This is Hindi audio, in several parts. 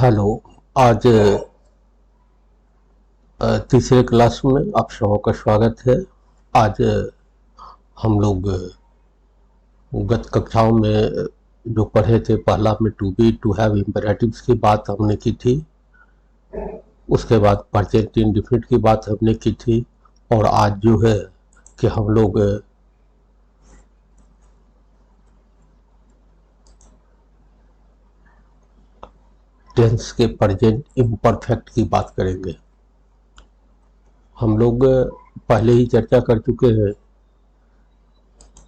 हेलो। आज तीसरे क्लास में आप सबों का स्वागत है। आज हम लोग गत कक्षाओं में जो पढ़े थे, पहला में to be to have imperatives की बात हमने की थी, उसके बाद प्रेजेंट इंडेफिनिट की बात हमने की थी, और आज जो है कि हम लोग टेंस के प्रेजेंट इम्परफेक्ट की बात करेंगे। हम लोग पहले ही चर्चा कर चुके हैं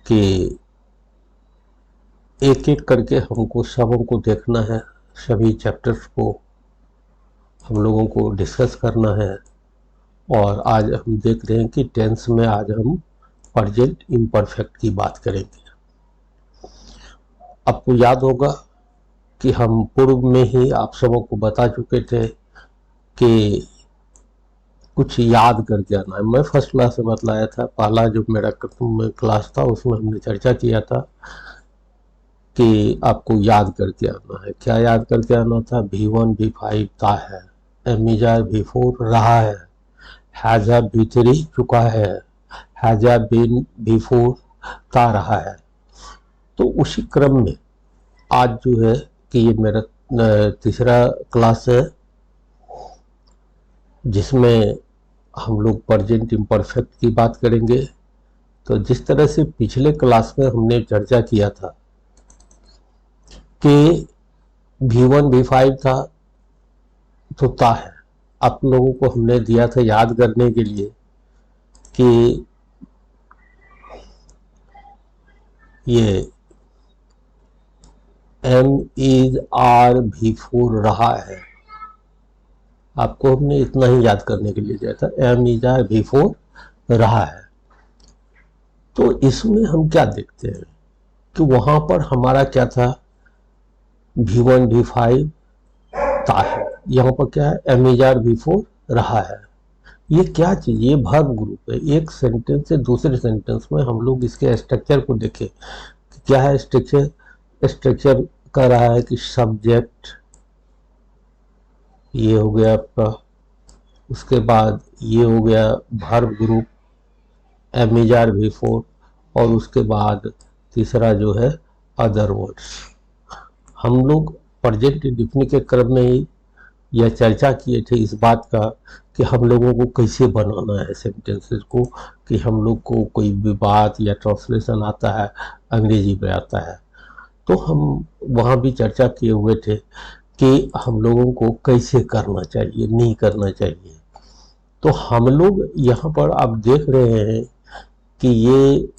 कि एक एक करके हमको सबों को देखना है, सभी चैप्टर्स को हम लोगों को डिस्कस करना है। और आज हम देख रहे हैं कि टेंस में आज हम प्रेजेंट इम्परफेक्ट की बात करेंगे। आपको याद होगा कि हम पूर्व में ही आप सबों को बता चुके थे कि कुछ याद करके आना है। मैं फर्स्ट क्लास में बतलाया था, पहला जो मेरा क्लास था उसमें हमने चर्चा किया था कि आपको याद करके आना है। क्या याद करके आना था? V1 V5 था है, एमिजा V4 रहा है, हैजा V3 चुका है, हैजा V4 था रहा है। तो उसी क्रम में आज जो है कि ये मेरा तीसरा क्लास है जिसमें हम लोग प्रेजेंट इम्परफेक्ट की बात करेंगे। तो जिस तरह से पिछले क्लास में हमने चर्चा किया था कि V1 V5 था तो ता है, आप लोगों को हमने दिया था याद करने के लिए कि ये M is R V4 रहा है। आपको हमने इतना ही याद करने के लिए दिया था, M is R V4 रहा है। तो इसमें हम क्या देखते हैं कि वहां पर हमारा क्या था, V1 V5 था है, यहाँ पर क्या है, M is R V4 रहा है। ये क्या चीज, ये वर्ब ग्रुप है। एक सेंटेंस से दूसरे सेंटेंस में हम लोग इसके स्ट्रक्चर को देखें। क्या है स्ट्रक्चर? स्ट्रक्चर कर रहा है कि सब्जेक्ट ये हो गया आपका, उसके बाद ये हो गया verb group M is R V4, और उसके बाद तीसरा जो है अदर वर्ड्स। हम लोग प्रेजेंट इंडेफिनिट के क्रम में ही यह चर्चा किए थे इस बात का कि हम लोगों को कैसे बनाना है सेंटेंसेस को, कि हम लोग को कोई भी बात या ट्रांसलेशन आता है, अंग्रेजी में आता है, तो हम वहाँ भी चर्चा किए हुए थे कि हम लोगों को कैसे करना चाहिए, नहीं करना चाहिए। तो हम लोग यहाँ पर आप देख रहे हैं कि ये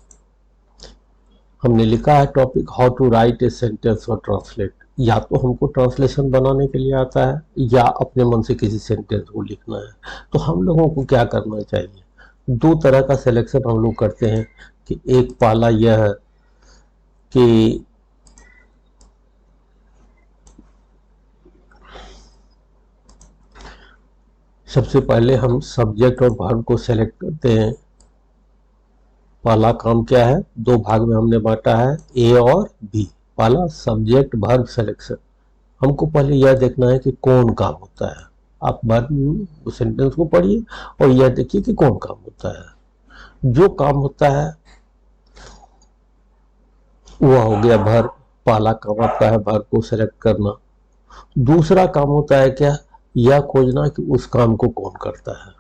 हमने लिखा है topic, how to write a sentence और ट्रांसलेट। या तो हमको ट्रांसलेशन बनाने के लिए आता है या अपने मन से किसी सेंटेंस को लिखना है। तो हम लोगों को क्या करना चाहिए? दो तरह का सिलेक्शन हम लोग करते हैं कि एक पहला यह है कि सबसे पहले हम सब्जेक्ट और वर्ब को सेलेक्ट करते हैं। पहला काम क्या है, दो भाग में हमने बांटा है, ए और बी। पहला सब्जेक्ट वर्ब सिलेक्शन। हमको पहले यह देखना है कि कौन काम होता है। आप वर्ब सेंटेंस को पढ़िए और यह देखिए कि कौन काम होता है। जो काम होता है वह हो गया वर्ब। पहला काम आपका है वर्ब को सेलेक्ट करना। दूसरा काम होता है क्या, यह खोजना कि उस काम को कौन करता है।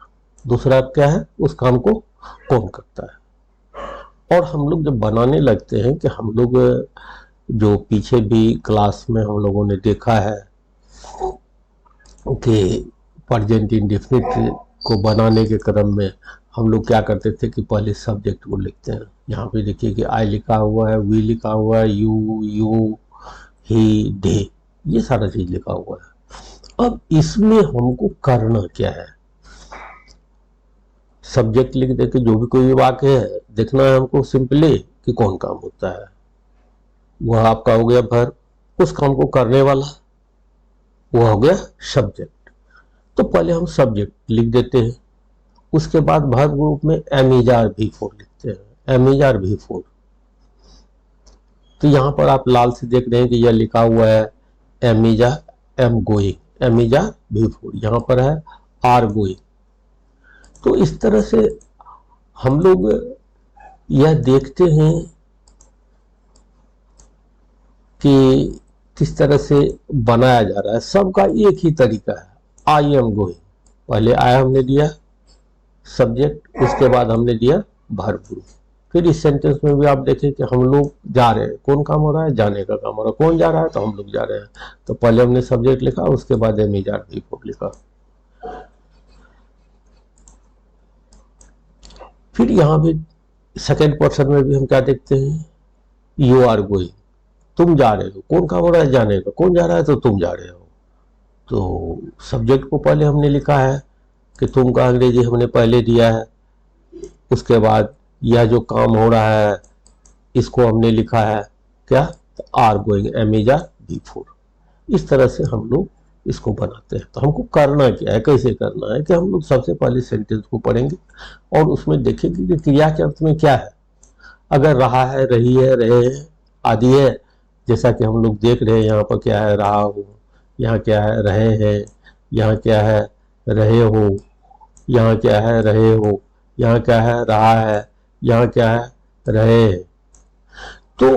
दूसरा क्या है, उस काम को कौन करता है। और हम लोग जब बनाने लगते हैं कि हम लोग जो पीछे भी क्लास में हम लोगों ने देखा है कि प्रेजेंट इंडेफिनिट को बनाने के क्रम में हम लोग क्या करते थे कि पहले सब्जेक्ट को लिखते हैं। यहाँ पे देखिए कि आई लिखा हुआ है, वी लिखा हुआ है, यू, ही, दे, ये सारा चीज लिखा हुआ है। अब इसमें हमको करना क्या है, सब्जेक्ट लिख दे के जो भी कोई वाक्य है देखना है हमको सिंपली कि कौन काम होता है। वह आपका हो गया वर्ब, उस काम को करने वाला वह हो गया सब्जेक्ट। तो पहले हम सब्जेक्ट लिख देते हैं, उसके बाद वर्ब ग्रुप में M is R V4 लिखते हैं, M is R V4। तो यहां पर आप लाल से देख रहे हैं कि यह लिखा हुआ है M is R, M going, एमिजार बिफोर, यहाँ पर है आर गोइंग। तो इस तरह से हम लोग यह देखते हैं कि किस तरह से बनाया जा रहा है। सबका एक ही तरीका है, आई एम गोइंग। पहले आई हमने दिया सब्जेक्ट, उसके बाद हमने दिया वर्ब ग्रुप। फिर इस सेंटेंस में भी आप देखें कि हम लोग जा रहे हैं, कौन काम हो रहा है, जाने का काम हो रहा है। कौन जा रहा है, तो हम लोग जा रहे हैं। तो पहले हमने सब्जेक्ट लिखा, उसके बाद एमिजार बिफोर लिखा। फिर यहाँ भी सेकेंड पर्सन में भी हम क्या देखते हैं, यू आर गोइंग, तुम जा रहे हो। कौन काम हो रहा है, जाने का। कौन जा रहा है, तो तुम जा रहे हो। तो सब्जेक्ट को पहले हमने लिखा है कि तुम का अंग्रेजी हमने पहले दिया है, उसके बाद यह जो काम हो रहा है इसको हमने लिखा है क्या, तो आर गोइंग एमिजार बिफोर। इस तरह से हम लोग इसको बनाते हैं। तो हमको करना क्या है, कैसे करना है कि हम लोग सबसे पहले सेंटेंस को पढ़ेंगे और उसमें देखेंगे कि क्रिया के अर्थ में क्या है। अगर रहा है, रही है, रहे हैं आदि है, जैसा कि हम लोग देख रहे हैं यहाँ पर क्या है, रहा हूँ, यहाँ क्या है, रहे हैं, यहाँ क्या है, रहे हो, यहाँ क्या है, रहे हो, यहाँ क्या है, रहा है, यहाँ क्या है, रहे। तो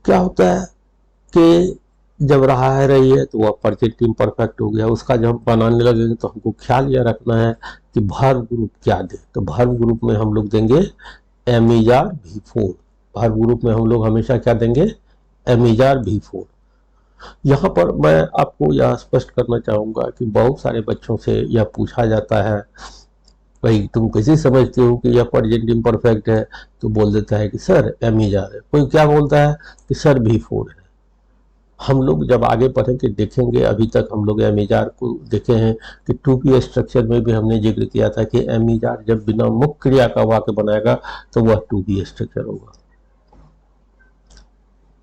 क्या होता है कि जब रहा है, रही है, तो वह प्रेजेंट इम्परफेक्ट हो गया। उसका जब हम बनाने लगेंगे तो हमको ख्याल यह रखना है कि वर्ब ग्रुप क्या दे। तो वर्ब ग्रुप में हम लोग देंगे एमिजार बिफोर। वर्ब ग्रुप में हम लोग हमेशा क्या देंगे, एमिजार बिफोर। यहाँ पर मैं आपको यह स्पष्ट करना चाहूँगा कि बहुत सारे बच्चों से यह पूछा जाता है, भाई तुम कैसे समझते हो कि यह प्रेजेंट इम्परफेक्ट है, तो बोल देता है कि सर एमिजार है। कोई क्या बोलता है कि सर बिफोर है। हम लोग जब आगे पढ़ेंगे देखेंगे, अभी तक हम लोग एमिजार को देखे हैं कि टू बी स्ट्रक्चर में भी हमने जिक्र किया था कि एमिजार जब बिना मुख्य क्रिया का वाक्य बनाएगा तो वह टू बी स्ट्रक्चर होगा।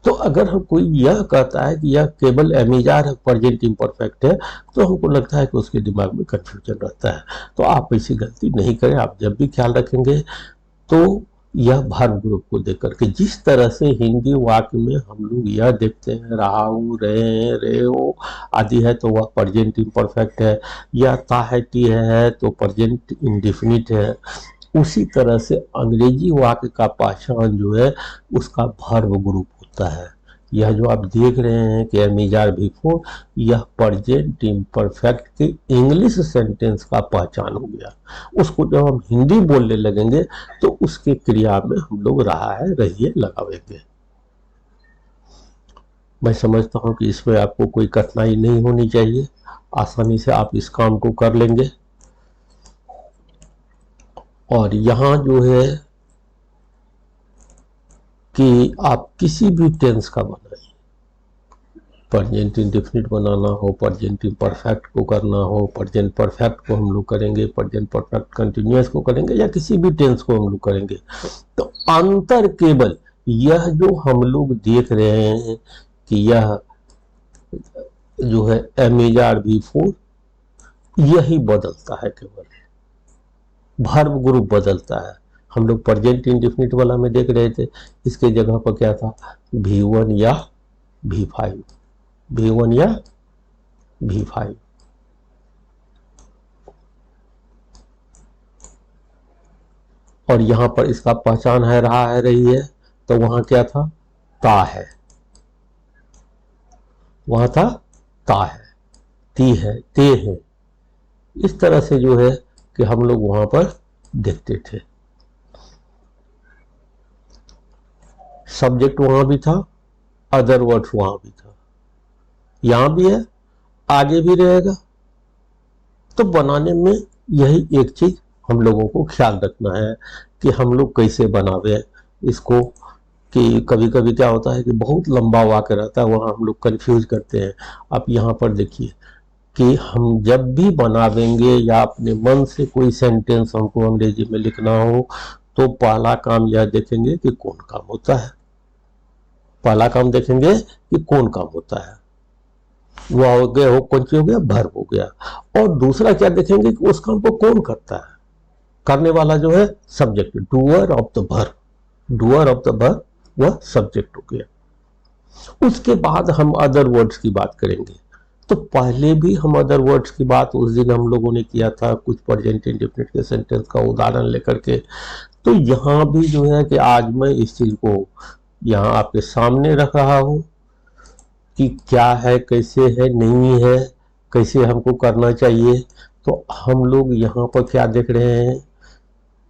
तो अगर हम कोई यह कहता है कि यह केवल एमिजार है, प्रेजेंट इम्परफेक्ट है, तो हमको लगता है कि उसके दिमाग में कंफ्यूजन रहता है। तो आप ऐसी गलती नहीं करें। आप जब भी ख्याल रखेंगे तो यह वर्ब ग्रुप को देख करके, जिस तरह से हिंदी वाक्य में हम लोग यह देखते हैं रहा हूँ, रहे हैं, रहे हो आदि है, तो वह प्रेजेंट इम्परफेक्ट है। या ता है, टी है, तो प्रेजेंट इंडेफिनिट है। उसी तरह से अंग्रेजी वाक्य का पहचान जो है उसका वर्ब ग्रुप होता है। यह जो आप देख रहे हैं कि एमिजार बिफोर, यह प्रेजेंट इम्परफेक्ट के इंग्लिश सेंटेंस का पहचान हो गया। उसको जब हम हिंदी बोलने लगेंगे तो उसके क्रिया में हम लोग रहा है, रहिए लगावेंगे। मैं समझता हूं कि इसमें आपको कोई कठिनाई नहीं होनी चाहिए, आसानी से आप इस काम को कर लेंगे। और यहाँ जो है कि आप किसी भी टेंस का बनाइए, प्रेजेंट इंडेफिनिट बनाना हो, प्रेजेंट इम्परफेक्ट को करना हो, प्रेजेंट परफेक्ट को हम लोग करेंगे, प्रेजेंट परफेक्ट कंटिन्यूअस को करेंगे, या किसी भी टेंस को हम लोग करेंगे। तो अंतर केवल यह जो हम लोग देख रहे हैं कि यह जो है एमिजार बिफोर, यही बदलता है, केवल वर्ब ग्रुप बदलता है। हम लोग प्रेजेंट इंडेफिनिट वाला में देख रहे थे, इसके जगह पर क्या था, V1 या V5, V1 या V5। और यहां पर इसका पहचान है रहा है, रही है, तो वहां क्या था, ता है, वहां था ता है, ती है, ते है। इस तरह से जो है कि हम लोग वहां पर देखते थे। सब्जेक्ट वहां भी था, अदर वर्ड्स वहां भी था, यहां भी है, आगे भी रहेगा। तो बनाने में यही एक चीज हम लोगों को ख्याल रखना है कि हम लोग कैसे बनावे इसको। कि कभी कभी क्या होता है कि बहुत लंबा वाक्य रहता है, वहां हम लोग कंफ्यूज करते हैं। आप यहाँ पर देखिए कि हम जब भी बनावेंगे या अपने मन से कोई सेंटेंस हमको अंग्रेजी में लिखना हो, तो पहला काम यह देखेंगे कि कौन काम होता है। पहला काम देखेंगे कि कौन काम होता है, वह हो गया, हो कौन सी हो गया, वर्ब हो गया। और दूसरा क्या देखेंगे कि उस काम को कौन करता है, करने वाला जो है subject, doer of the verb, doer of the verb वह सब्जेक्ट हो गया। उसके बाद हम अदर वर्ड्स की बात करेंगे। तो पहले भी हम अदर वर्ड्स की बात उस दिन हम लोगों ने किया था, कुछ प्रेजेंट इंडेफिनिट के सेंटेंस का उदाहरण लेकर के। तो यहाँ भी जो है कि आज मैं इस चीज को यहाँ आपके सामने रख रहा हूँ कि क्या है, कैसे है, नहीं है, कैसे हमको करना चाहिए। तो हम लोग यहाँ पर क्या देख रहे हैं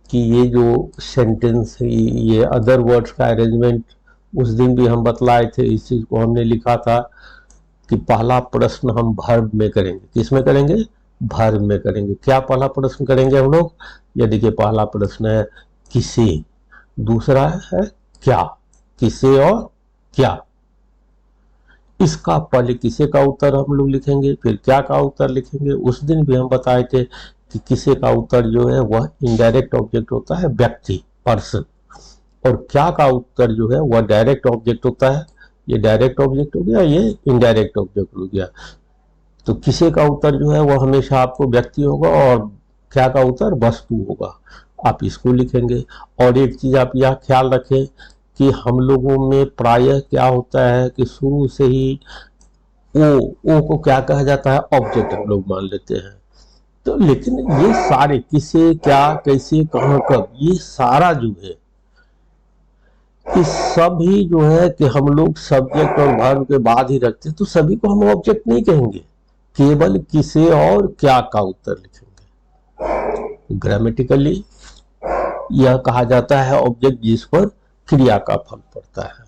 कि ये जो सेंटेंस है, ये अदर वर्ड्स का अरेंजमेंट उस दिन भी हम बतलाए थे। इस चीज को हमने लिखा था कि पहला प्रश्न हम वर्ब में करेंगे। किस में करेंगे? वर्ब में करेंगे। क्या पहला प्रश्न करेंगे हम लोग? ये देखिए, पहला प्रश्न है किसे, दूसरा है क्या। किसे और क्या, इसका पहले किसे का उत्तर हम लोग लिखेंगे, फिर क्या का उत्तर लिखेंगे। उस दिन भी हम बताए थे कि किसे का उत्तर जो है वह इनडायरेक्ट ऑब्जेक्ट होता है, व्यक्ति, पर्सन, और क्या का उत्तर जो है वह डायरेक्ट ऑब्जेक्ट होता है। ये डायरेक्ट ऑब्जेक्ट हो गया, ये इनडायरेक्ट ऑब्जेक्ट हो गया। तो किसे का उत्तर जो है वह हमेशा आपको व्यक्ति होगा और क्या का उत्तर वस्तु होगा। आप इसको लिखेंगे। और एक चीज आप यह ख्याल रखें कि हम लोगों में प्रायः क्या होता है कि शुरू से ही ओ को क्या कहा जाता है? ऑब्जेक्ट हम लोग मान लेते हैं। तो लेकिन ये सारे किसे, क्या, कैसे, कहाँ, कब, ये सारा जो है कि सभी जो है कि हम लोग सब्जेक्ट और वर्ब के बाद ही रखते हैं। तो सभी को हम ऑब्जेक्ट नहीं कहेंगे, केवल किसे और क्या का उत्तर लिखेंगे। ग्रामेटिकली यह कहा जाता है ऑब्जेक्ट जिस पर क्रिया का फल पड़ता है।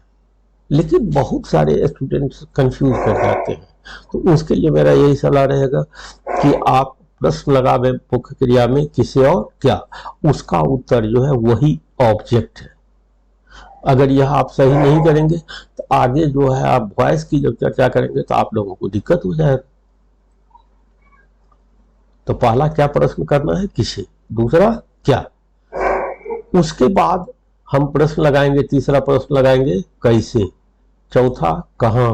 लेकिन बहुत सारे स्टूडेंट्स कंफ्यूज कर जाते हैं। तो उसके लिए मेरा यही सलाह रहेगा कि आप प्रश्न लगावे मुख्य क्रिया में किसे और क्या, उसका उत्तर जो है वही ऑब्जेक्ट है। अगर यह आप सही नहीं करेंगे तो आगे जो है आप वॉइस की जब चर्चा करेंगे तो आप लोगों को दिक्कत हो जाएगा। तो पहला क्या प्रश्न करना है? किसे, दूसरा क्या, उसके बाद हम प्रश्न लगाएंगे, तीसरा प्रश्न लगाएंगे कैसे, चौथा कहां,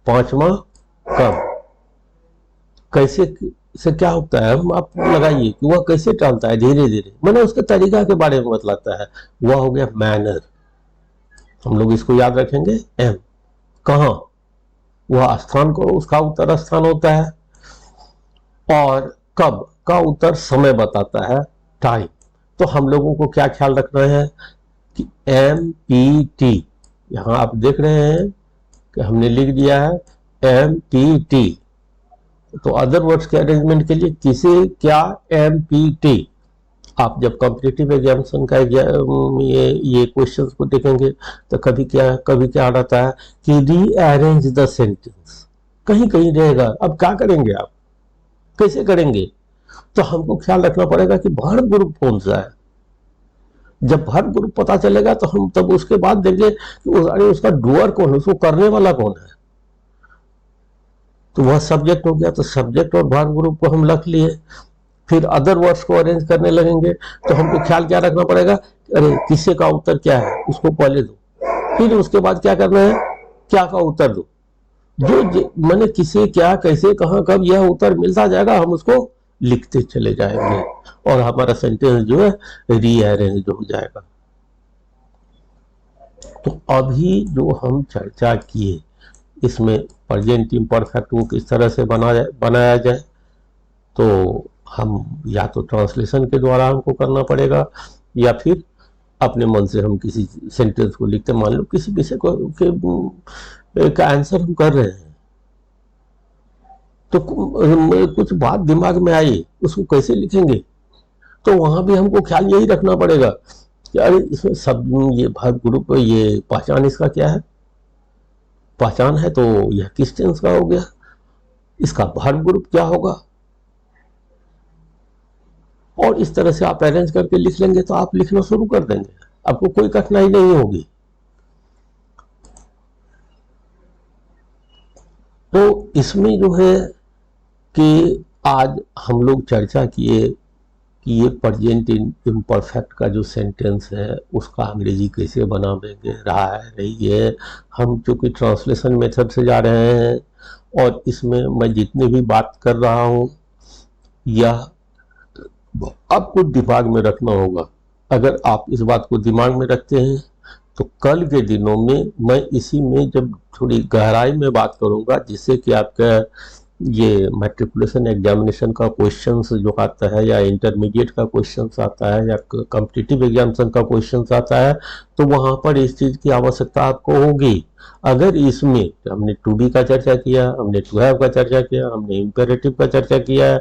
पांचवा कब। कैसे से क्या होता है, हम आप लगाइए कि वह कैसे चलता है, धीरे धीरे, मैंने उसके तरीका के बारे में बतलाता है। वह हो गया मैनर, हम लोग इसको याद रखेंगे। एम, कहां, वह स्थान को, उसका उत्तर स्थान होता है। और कब का उत्तर समय बताता है, टाइम। तो हम लोगों को क्या ख्याल रखना है कि MPT, यहां आप देख रहे हैं कि हमने लिख दिया है MPT। तो अदर वर्ड्स के अरेंजमेंट के लिए किसे, क्या, MPT। आप जब कॉम्पिटिटिव एग्जामिनेशन का ये क्वेश्चंस को देखेंगे तो कभी क्या रहता है कि रीअरेंज द सेंटेंस, कहीं कहीं रहेगा। अब क्या करेंगे आप, कैसे करेंगे? तो हमको ख्याल रखना पड़ेगा कि वर्ब ग्रुप कौन सा है। जब वर्ब ग्रुप पता चलेगा तो हम तब उसके बाद देंगे कि अरे उसका डूअर कौन है, उसको करने वाला कौन है। तो वह सब्जेक्ट हो गया। तो सब्जेक्ट और वर्ब ग्रुप को हम रख लिए, फिर अदर वर्ड्स को अरेंज करने लगेंगे। तो हमको ख्याल क्या रखना पड़ेगा, अरे किसे का उत्तर क्या है उसको पहले दो, फिर उसके बाद क्या करना है, क्या का उत्तर दो। जो मैंने किसे, क्या, कैसे, कहां, कब, यह उत्तर मिलता जाएगा, हम उसको लिखते चले जाएंगे और हमारा सेंटेंस जो है रीअरेंज हो जाएगा। तो अभी जो हम चर्चा किए इसमें प्रेजेंट इम्परफेक्ट को किस तरह से बनाया जाए, तो हम या तो ट्रांसलेशन के द्वारा हमको करना पड़ेगा या फिर अपने मन से हम किसी सेंटेंस को लिखते, मान लो किसी विषय को का आंसर हम कर रहे हैं तो कुछ बात दिमाग में आई, उसको कैसे लिखेंगे। तो वहां भी हमको ख्याल यही रखना पड़ेगा कि अरे इसमें सब ये वर्ब ग्रुप, ये पहचान इसका क्या है, पहचान है तो यह किस टेंस का हो गया, इसका वर्ब ग्रुप क्या होगा। और इस तरह से आप अरेंज करके लिख लेंगे तो आप लिखना शुरू कर देंगे, आपको कोई कठिनाई नहीं होगी। तो इसमें जो है कि आज हम लोग चर्चा किए कि ये प्रेजेंट इम्परफेक्ट का जो सेंटेंस है उसका अंग्रेजी कैसे बनाएंगे, रहा है नहीं है। हम चूंकि ट्रांसलेशन मेथड से जा रहे हैं और इसमें मैं जितनी भी बात कर रहा हूँ यह आपको दिमाग में रखना होगा। अगर आप इस बात को दिमाग में रखते हैं तो कल के दिनों में मैं इसी में जब थोड़ी गहराई में बात करूंगा जिससे कि आपका ये मैट्रिकुलेशन एग्जामिनेशन का क्वेश्चंस जो आता है, या इंटरमीडिएट का क्वेश्चंस आता है, या कॉम्पिटिटिव एग्जामिनेशन का क्वेश्चंस आता है, तो वहां पर इस चीज की आवश्यकता आपको होगी। अगर इसमें हमने टू बी का चर्चा किया, हमने टू हैव का चर्चा किया, हमने इम्पेरेटिव का चर्चा किया है,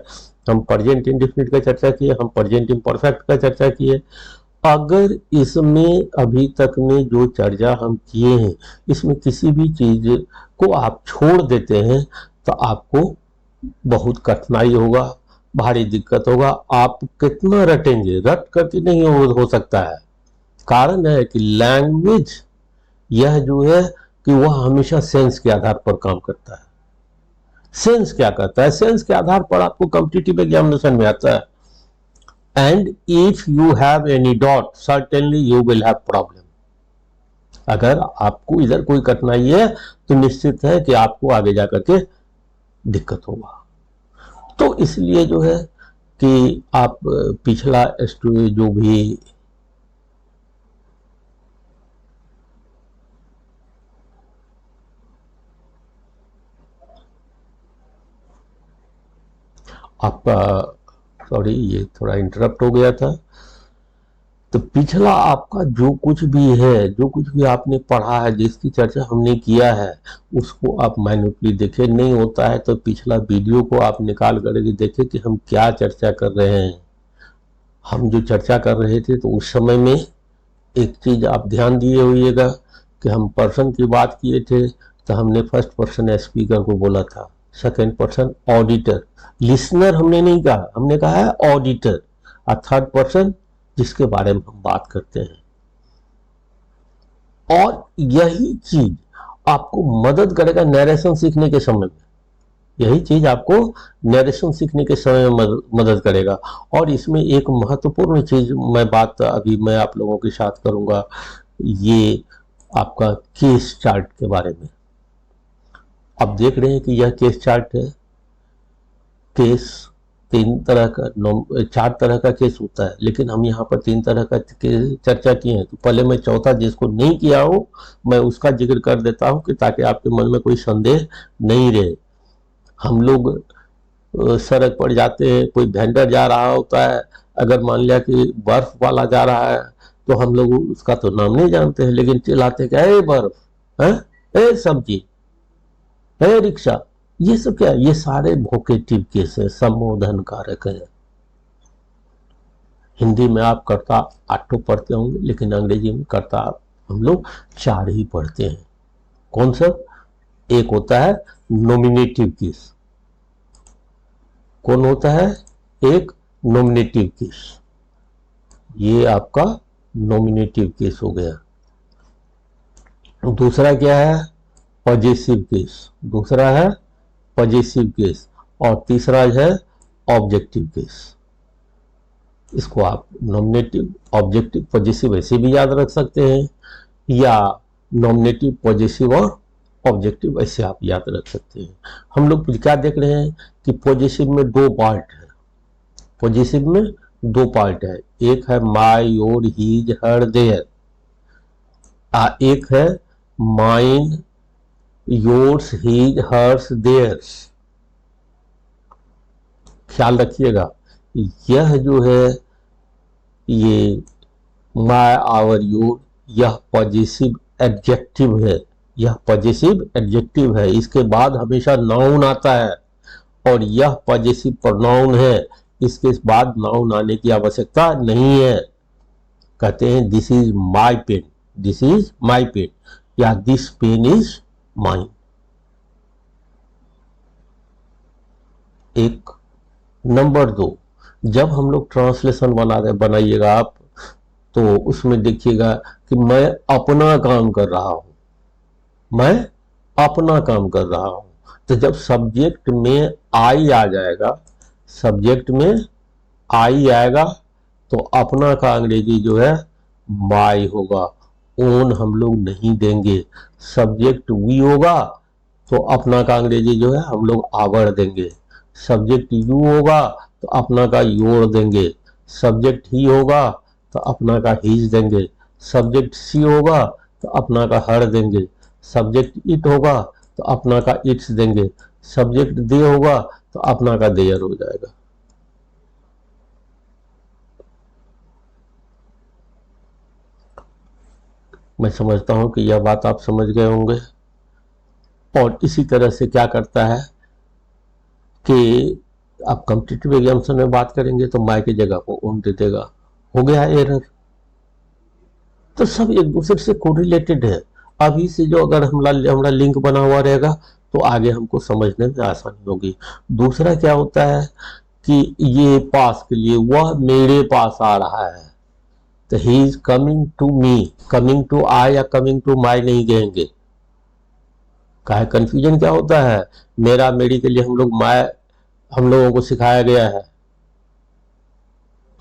हम प्रेजेंट इंडेफिनिट का चर्चा किए, हम प्रेजेंट इम्परफेक्ट का चर्चा किए, अगर इसमें अभी तक में जो चर्चा हम किए हैं इसमें किसी भी चीज को आप छोड़ देते हैं तो आपको बहुत कठिनाई होगा, भारी दिक्कत होगा। आप कितना रटेंगे, रट करके नहीं हो सकता है। कारण है कि लैंग्वेज यह जो है कि वह हमेशा सेंस के आधार पर काम करता है। सेंस क्या करता है, सेंस के आधार पर आपको कॉम्पिटिटिव एग्जामिनेशन में आता है। And if you have any doubt certainly you will have problem. अगर आपको इधर कोई कठिनाई है तो निश्चित है कि आपको आगे जाकर के दिक्कत होगा। तो इसलिए जो है कि आप पिछला जो भी आपका, सॉरी ये थोड़ा इंटरप्ट हो गया था, तो पिछला आपका जो कुछ भी है, जो कुछ भी आपने पढ़ा है, जिसकी चर्चा हमने किया है, उसको आप मैन्युअली देखें। नहीं होता है तो पिछला वीडियो को आप निकाल करके देखें कि हम क्या चर्चा कर रहे हैं। हम जो चर्चा कर रहे थे तो उस समय में एक चीज आप ध्यान दिए होइएगा कि हम पर्सन की बात किए थे तो हमने फर्स्ट पर्सन स्पीकर को बोला था, सेकेंड पर्सन ऑडिटर, लिसनर हमने नहीं कहा, हमने कहा है ऑडिटर, और थर्ड पर्सन जिसके बारे में हम बात करते हैं। और यही चीज आपको मदद करेगा नरेशन सीखने के समय में, यही चीज आपको नरेशन सीखने के समय में मदद करेगा। और इसमें एक महत्वपूर्ण चीज बात अभी मैं आप लोगों के साथ करूंगा, ये आपका केस चार्ट के बारे में। आप देख रहे हैं कि यह केस चार्ट है। केस तीन तरह का, चार तरह का केस होता है, लेकिन हम यहाँ पर तीन तरह का चर्चा किए हैं। तो पहले मैं चौथा जिसको नहीं किया हो मैं उसका जिक्र कर देता हूँ कि ताकि आपके मन में कोई संदेह नहीं रहे। हम लोग सड़क पर जाते हैं, कोई वेंडर जा रहा होता है, अगर मान लिया कि बर्फ वाला जा रहा है तो हम लोग उसका तो नाम नहीं जानते हैं, लेकिन चिल्लाते क्या, ए बर्फ है, ए सब्जी है, रिक्शा। ये सब क्या है, ये सारे वोकेटिव केस है, संबोधन कारक है। हिंदी में आप कर्ता आठों पढ़ते होंगे, लेकिन अंग्रेजी में कर्ता हम लोग चार ही पढ़ते हैं। कौन सा? एक होता है नॉमिनेटिव केस। कौन होता है? एक नॉमिनेटिव केस। ये आपका नॉमिनेटिव केस हो गया। दूसरा क्या है? Possessive case. दूसरा है पॉजेसिव केस, और तीसरा है ऑब्जेक्टिव केस। इसको आप नॉमिनेटिव, ऑब्जेक्टिव, पॉजेसिव ऐसे भी याद रख सकते हैं, या नॉमिनेटिव, पॉजेसिव और ऑब्जेक्टिव ऐसे आप याद रख सकते हैं। हम लोग क्या देख रहे हैं कि पॉजेसिव में दो पार्ट है। पॉजेसिव में दो पार्ट है, एक है my, your, his, her, their, एक है mine, yours, his, hers, theirs. ख्याल रखिएगा, यह जो है ये माय, आवर, योर, यह पॉजेसिव एडजेक्टिव है। यह पॉजेसिव एडजेक्टिव है, इसके बाद हमेशा नाउन आता है, और यह पॉजेसिव प्रोनाउन है, इसके बाद नाउन आने की आवश्यकता नहीं है। कहते हैं this is my pen, this is my pen, या दिस पेन इज माइन। एक नंबर दो, जब हम लोग ट्रांसलेशन बनाइएगा आप, तो उसमें देखिएगा कि मैं अपना काम कर रहा हूं, मैं अपना काम कर रहा हूं। तो जब सब्जेक्ट में आई आ जाएगा, सब्जेक्ट में आई आएगा, तो अपना का अंग्रेजी जो है माई होगा, ओन हम लोग नहीं देंगे। सब्जेक्ट वी होगा तो अपना का अंग्रेजी जो है हम लोग आवर देंगे। सब्जेक्ट यू होगा तो अपना का योर देंगे। सब्जेक्ट ही होगा तो अपना का हीज देंगे। सब्जेक्ट सी होगा तो अपना का हर देंगे। सब्जेक्ट इट होगा तो अपना का इट्स देंगे। सब्जेक्ट दे होगा तो अपना का देयर हो जाएगा। मैं समझता हूं कि यह बात आप समझ गए होंगे। और इसी तरह से क्या करता है कि आप कॉम्पिटिटिव एग्जामिनेशन में बात करेंगे तो माई की जगह को ओन दे देगा, हो गया एरर। तो सब एक दूसरे से कोरिलेटेड है। अभी से जो अगर हमारा लिंक बना हुआ रहेगा तो आगे हमको समझने में आसानी होगी। दूसरा क्या होता है कि ये पास के लिए वह मेरे पास आ रहा है, तो he is coming to me, coming to I या कमिंग टू माई नहीं कहेंगे। का कंफ्यूजन क्या होता है, मेरा मेरी के लिए हम लोगों को सिखाया गया है,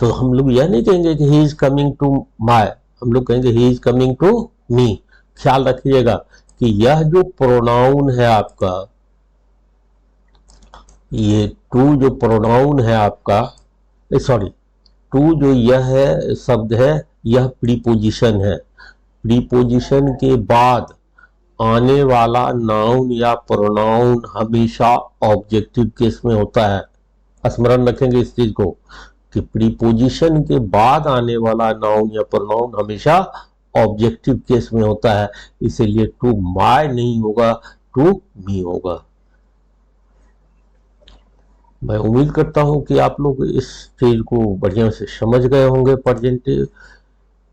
तो हम लोग यह नहीं कहेंगे कि he is coming to my, हम लोग कहेंगे he is coming to me. ख्याल रखिएगा कि यह जो प्रोनाउन है आपका, ये टू जो प्रोनाउन है आपका, सॉरी टू जो यह है शब्द है, यह प्रीपोजिशन है। प्रीपोजिशन के बाद आने वाला नाउन या प्रोनाउन हमेशा ऑब्जेक्टिव केस में होता है। स्मरण रखेंगे इस चीज को कि प्रीपोजिशन के बाद आने वाला नाउन या प्रोनाउन हमेशा ऑब्जेक्टिव केस में होता है, इसीलिए टू माय नहीं होगा, टू मी होगा। मैं उम्मीद करता हूं कि आप लोग इस चीज को बढ़िया से समझ गए होंगे। प्रेजेंट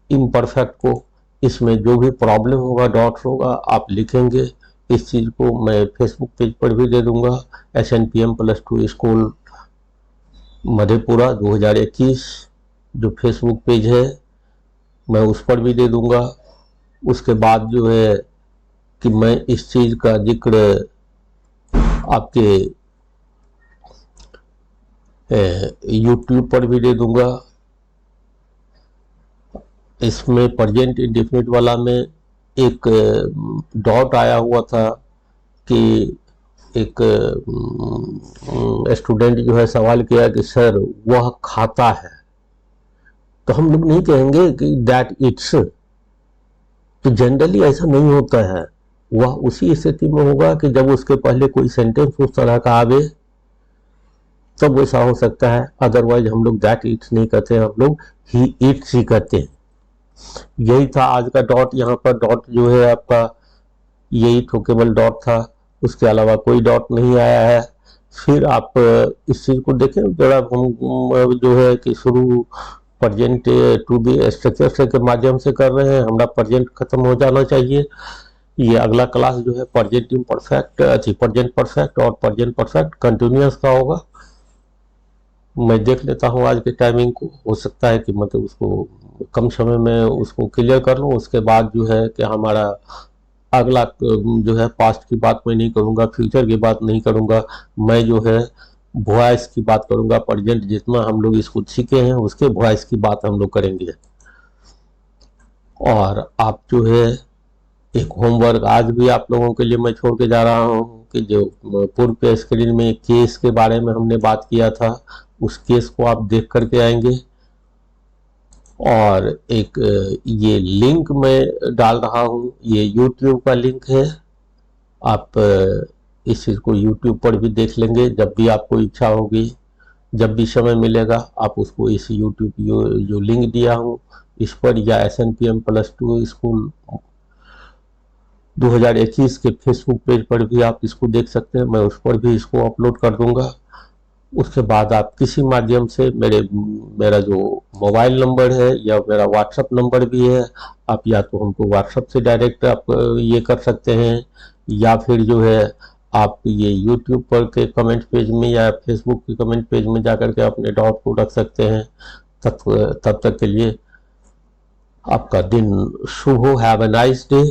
इम्परफेक्ट को, इसमें जो भी प्रॉब्लम होगा, डॉट्स होगा, आप लिखेंगे। इस चीज को मैं फेसबुक पेज पर भी दे दूंगा, SNPM+2 स्कूल मधेपुरा 2021 जो फेसबुक पेज है मैं उस पर भी दे दूंगा। उसके बाद जो है कि मैं इस चीज का जिक्र आपके YouTube पर भी दे दूंगा। इसमें प्रेजेंट इंडेफिनिट वाला में एक डॉट आया हुआ था कि एक स्टूडेंट जो है सवाल किया कि सर वह खाता है, तो हम लोग नहीं कहेंगे कि दैट इट्स, तो जनरली ऐसा नहीं होता है। वह उसी स्थिति में होगा कि जब उसके पहले कोई सेंटेंस उस तरह का आवे तब वैसा हो सकता है, अदरवाइज हम लोग दैट इट्स नहीं कहते हैं, हम लोग ही इट्स ही कहते हैं। यही था आज का डॉट। यहाँ पर डॉट जो है आपका यही तो केवल डॉट था, उसके अलावा कोई डॉट नहीं आया है। फिर आप इस चीज को देखें जरा, हम जो है कि शुरू प्रेजेंट टू बी स्ट्रक्चर के माध्यम से कर रहे हैं, हमारा प्रेजेंट खत्म हो जाना चाहिए। ये अगला क्लास जो है प्रेजेंट इम्परफेक्ट, प्रेजेंट परफेक्ट और प्रेजेंट परफेक्ट कंटिन्यूअस का होगा। मैं देख लेता हूँ आज के टाइमिंग को, हो सकता है कि मतलब उसको कम समय में उसको क्लियर कर लूँ। उसके बाद जो है कि हमारा अगला जो है पास्ट की बात मैं नहीं करूँगा, फ्यूचर की बात नहीं करूँगा, मैं जो है वॉइस की बात करूँगा। प्रेजेंट जितना हम लोग इसको सीखे हैं उसके वॉइस की बात हम लोग करेंगे। और आप जो है एक होमवर्क आज भी आप लोगों के लिए मैं छोड़ के जा रहा हूँ कि जो पूर्व पे स्क्रीन में केस के बारे में हमने बात किया था, उस केस को आप देख करके आएंगे। और एक ये लिंक मैं डाल रहा हूँ, ये YouTube का लिंक है। आप इस चीज़ को YouTube पर भी देख लेंगे जब भी आपको इच्छा होगी, जब भी समय मिलेगा आप उसको इस YouTube जो लिंक दिया हूँ इस पर, या SNPM+2 स्कूल 2021 के फेसबुक पेज पर भी आप इसको देख सकते हैं। मैं उस पर भी इसको अपलोड कर दूंगा। उसके बाद आप किसी माध्यम से मेरा जो मोबाइल नंबर है या मेरा व्हाट्सएप नंबर भी है, आप या तो हमको व्हाट्सएप से डायरेक्ट आप ये कर सकते हैं, या फिर जो है आप ये यूट्यूब पर के कमेंट पेज में या फेसबुक के कमेंट पेज में जाकर के अपने डाउट को रख सकते हैं। तब तक के लिए आपका दिन शुभ हो। Have a nice day.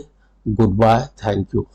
Good bye. Thank you.